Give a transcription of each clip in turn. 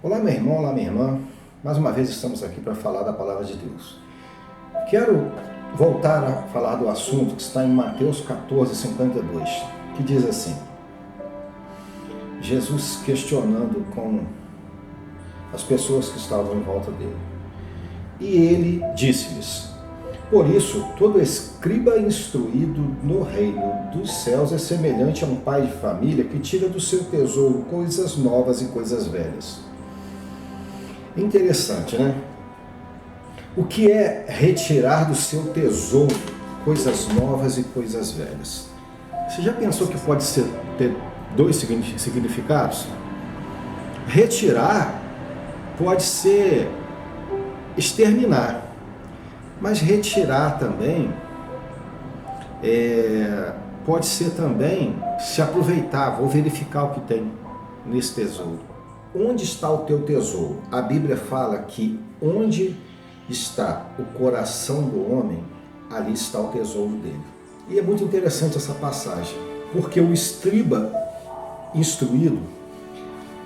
Olá, meu irmão, olá, minha irmã. Mais uma vez estamos aqui para falar da palavra de Deus. Quero voltar a falar do assunto que está em Mateus 14:52, que diz assim: Jesus questionando com as pessoas que estavam em volta dele. E ele disse-lhes: por isso, todo escriba instruído no reino dos céus é semelhante a um pai de família que tira do seu tesouro coisas novas e coisas velhas. Interessante, né? O que é retirar do seu tesouro coisas novas e coisas velhas? Você já pensou que pode ter dois significados? Retirar pode ser exterminar, mas retirar também pode ser também se aproveitar, vou verificar o que tem nesse tesouro. Onde está o teu tesouro? A Bíblia fala que onde está o coração do homem, ali está o tesouro dele. E é muito interessante essa passagem, porque o escriba instruído,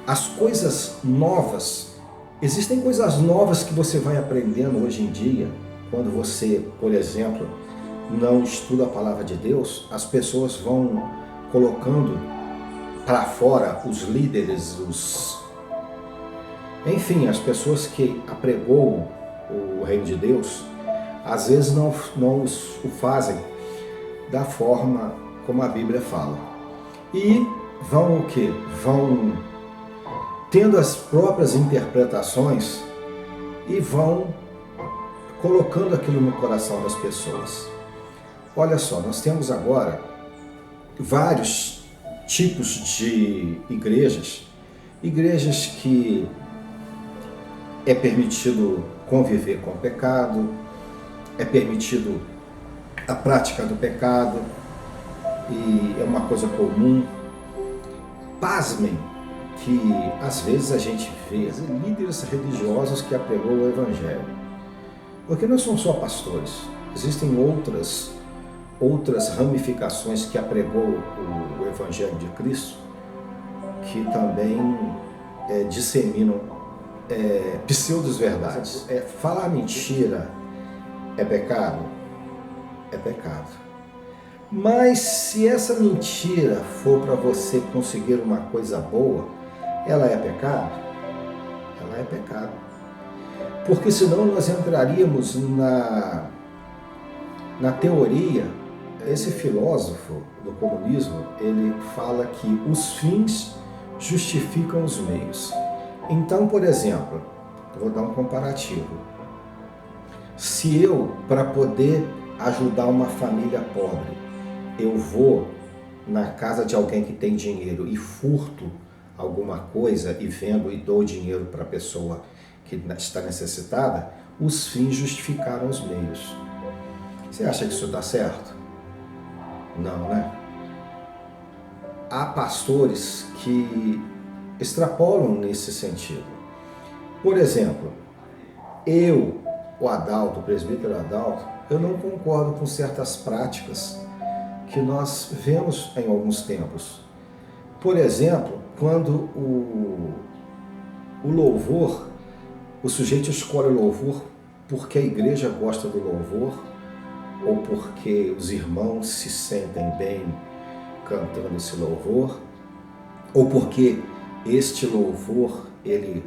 as coisas novas, existem coisas novas que você vai aprendendo hoje em dia, quando você, por exemplo, não estuda a palavra de Deus, as pessoas vão colocando para fora os líderes, enfim, as pessoas que apregou o reino de Deus, às vezes não o fazem da forma como a Bíblia fala. E vão o quê? Vão tendo as próprias interpretações e vão colocando aquilo no coração das pessoas. Olha só, nós temos agora vários tipos de igrejas que é permitido conviver com o pecado, é permitido a prática do pecado, e é uma coisa comum. Pasmem que às vezes a gente vê líderes religiosos que apregou o Evangelho. Porque não são só pastores, existem outras ramificações que apregou o Evangelho de Cristo, que também disseminam pseudos-verdades. Falar mentira é pecado? É pecado. Mas se essa mentira for para você conseguir uma coisa boa, ela é pecado? Ela é pecado. Porque senão nós entraríamos na teoria. Esse filósofo do comunismo, ele fala que os fins justificam os meios. Então, por exemplo, vou dar um comparativo. Se eu, para poder ajudar uma família pobre, eu vou na casa de alguém que tem dinheiro e furto alguma coisa e vendo e dou dinheiro para a pessoa que está necessitada, os fins justificaram os meios. Você acha que isso dá certo? Não, né? Há pastores que extrapolam nesse sentido. Por exemplo, o Adalto, o presbítero Adalto, eu não concordo com certas práticas que nós vemos em alguns tempos. Por exemplo, quando o louvor, o sujeito escolhe o louvor porque a igreja gosta do louvor ou porque os irmãos se sentem bem cantando esse louvor, ou porque este louvor, ele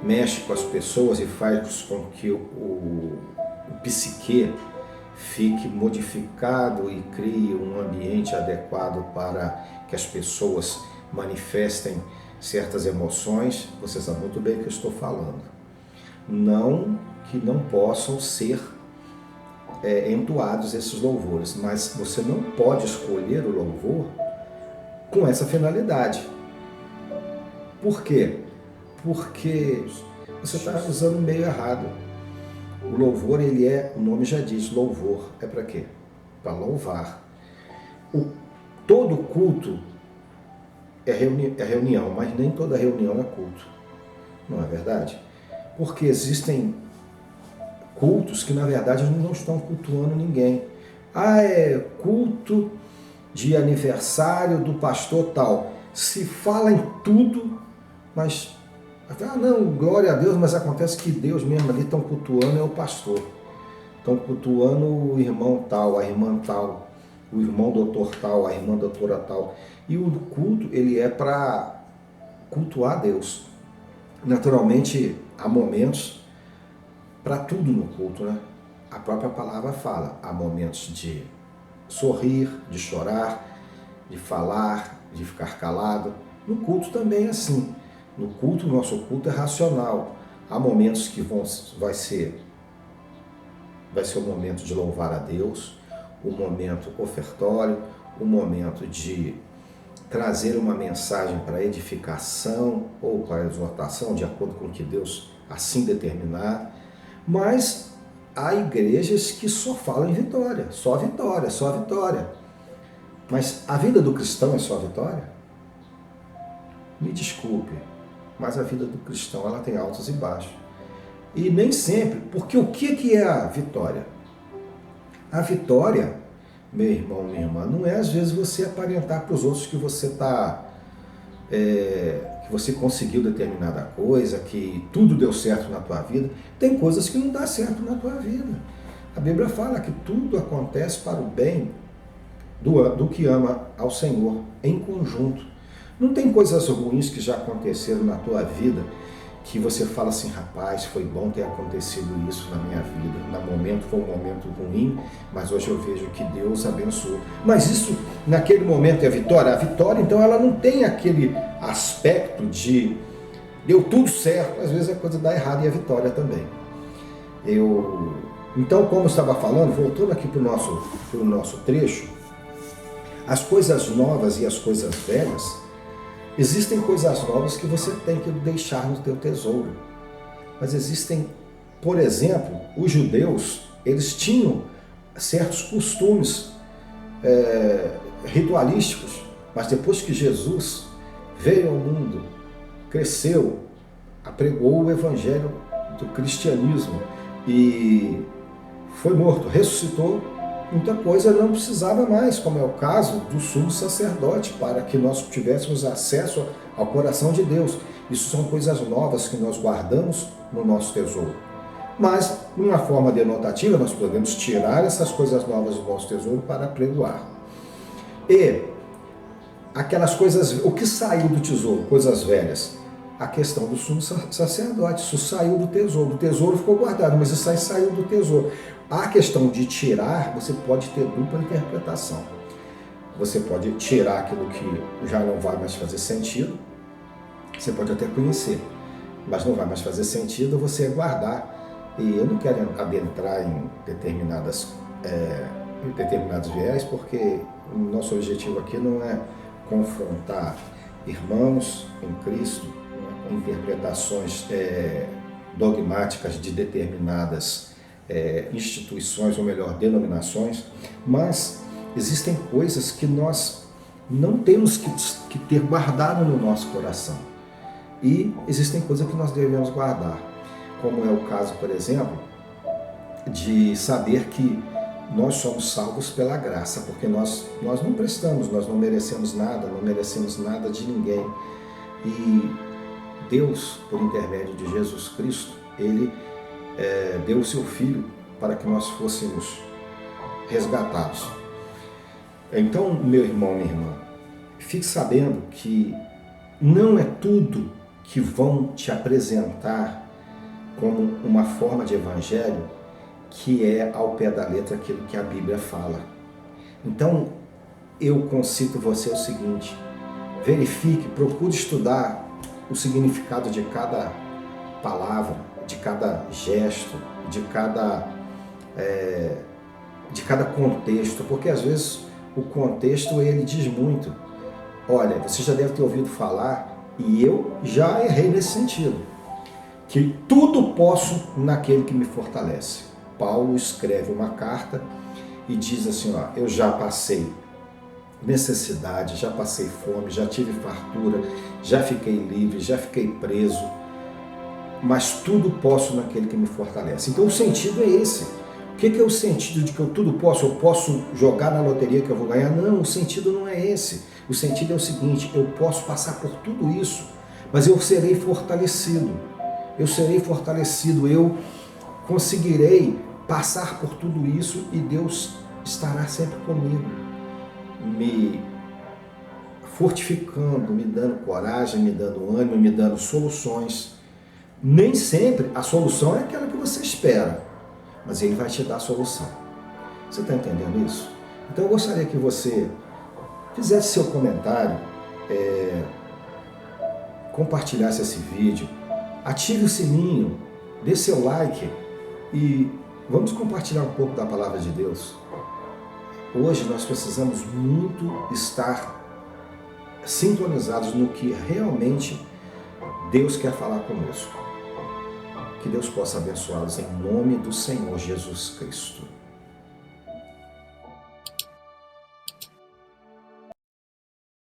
mexe com as pessoas e faz com que o psique fique modificado e crie um ambiente adequado para que as pessoas manifestem certas emoções. Você sabe muito bem o que eu estou falando. Não que não possam ser entoados esses louvores, mas você não pode escolher o louvor com essa finalidade. Por quê? Porque você está usando o meio errado. O louvor, o nome já diz, louvor. É para quê? Para louvar. Todo culto é reunião, mas nem toda reunião é culto. Não é verdade? Porque existem cultos que, na verdade, não estão cultuando ninguém. É culto de aniversário do pastor tal. Se fala em tudo, mas Ah, não, glória a Deus, mas acontece que Deus mesmo ali estão cultuando é o pastor. Estão cultuando o irmão tal, a irmã tal, o irmão doutor tal, a irmã doutora tal. E o culto, ele é para cultuar Deus. Naturalmente, há momentos para tudo no culto, né? A própria palavra fala, há momentos de sorrir, de chorar, de falar, de ficar calado. No culto também é assim. No culto, o nosso culto é racional. Há momentos que vai ser o momento de louvar a Deus, o momento ofertório, o momento de trazer uma mensagem para edificação ou para exortação, de acordo com o que Deus assim determinar. Mas há igrejas que só falam em vitória, só vitória, só vitória. Mas a vida do cristão é só vitória? Me desculpe, mas a vida do cristão ela tem altos e baixos. E nem sempre, porque o que é a vitória? A vitória, meu irmão, minha irmã, não é às vezes você aparentar para os outros que você que você conseguiu determinada coisa, que tudo deu certo na tua vida. Tem coisas que não dá certo na tua vida. A Bíblia fala que tudo acontece para o bem do que ama ao Senhor, em conjunto. Não tem coisas ruins que já aconteceram na tua vida que você fala assim, rapaz, foi bom ter acontecido isso na minha vida. No momento foi um momento ruim, mas hoje eu vejo que Deus abençoou. Mas isso, naquele momento, é a vitória? A vitória, então, ela não tem aquele aspecto de deu tudo certo. Às vezes a coisa dá errado e a vitória também. Então, como eu estava falando, voltando aqui para o nosso trecho, as coisas novas e as coisas velhas, existem coisas novas que você tem que deixar no teu tesouro. Mas existem, por exemplo, os judeus, eles tinham certos costumes ritualísticos, mas depois que Jesus veio ao mundo, cresceu, apregoou o evangelho do cristianismo e foi morto, ressuscitou, muita coisa não precisava mais, como é o caso do sumo sacerdote, para que nós tivéssemos acesso ao coração de Deus. Isso são coisas novas que nós guardamos no nosso tesouro. Mas, de uma forma denotativa, nós podemos tirar essas coisas novas do nosso tesouro para apregoar. E aquelas coisas, o que saiu do tesouro, coisas velhas? A questão do sumo sacerdote, isso saiu do tesouro. O tesouro ficou guardado, mas isso aí saiu do tesouro. A questão de tirar, você pode ter dupla interpretação. Você pode tirar aquilo que já não vai mais fazer sentido, você pode até conhecer, mas não vai mais fazer sentido você guardar. E eu não quero adentrar em determinados viés, porque o nosso objetivo aqui não é confrontar irmãos em Cristo, com interpretações dogmáticas de determinadas instituições, ou melhor, denominações, mas existem coisas que nós não temos que ter guardado no nosso coração. E existem coisas que nós devemos guardar, como é o caso, por exemplo, de saber que nós somos salvos pela graça, porque nós não prestamos, nós não merecemos nada de ninguém. E Deus, por intermédio de Jesus Cristo, Ele deu o seu Filho para que nós fôssemos resgatados. Então, meu irmão, minha irmã, fique sabendo que não é tudo que vão te apresentar como uma forma de evangelho que é ao pé da letra aquilo que a Bíblia fala. Então, eu concito você o seguinte: verifique, procure estudar o significado de cada palavra, de cada gesto, de cada contexto, porque às vezes o contexto ele diz muito. Olha, você já deve ter ouvido falar, e eu já errei nesse sentido, que tudo posso naquele que me fortalece. Paulo escreve uma carta e diz assim, ó, eu já passei necessidade, já passei fome, já tive fartura, já fiquei livre, já fiquei preso, mas tudo posso naquele que me fortalece. Então o sentido é esse. O que é o sentido de que eu tudo posso? Eu posso jogar na loteria que eu vou ganhar? Não, o sentido não é esse. O sentido é o seguinte: eu posso passar por tudo isso, mas eu serei fortalecido. Eu serei fortalecido, eu conseguirei passar por tudo isso e Deus estará sempre comigo, me fortificando, me dando coragem, me dando ânimo, me dando soluções. Nem sempre a solução é aquela que você espera, mas Ele vai te dar a solução. Você está entendendo isso? Então eu gostaria que você fizesse seu comentário, compartilhasse esse vídeo, ative o sininho, dê seu like e vamos compartilhar um pouco da palavra de Deus. Hoje nós precisamos muito estar sintonizados no que realmente Deus quer falar conosco. Que Deus possa abençoá-los em nome do Senhor Jesus Cristo.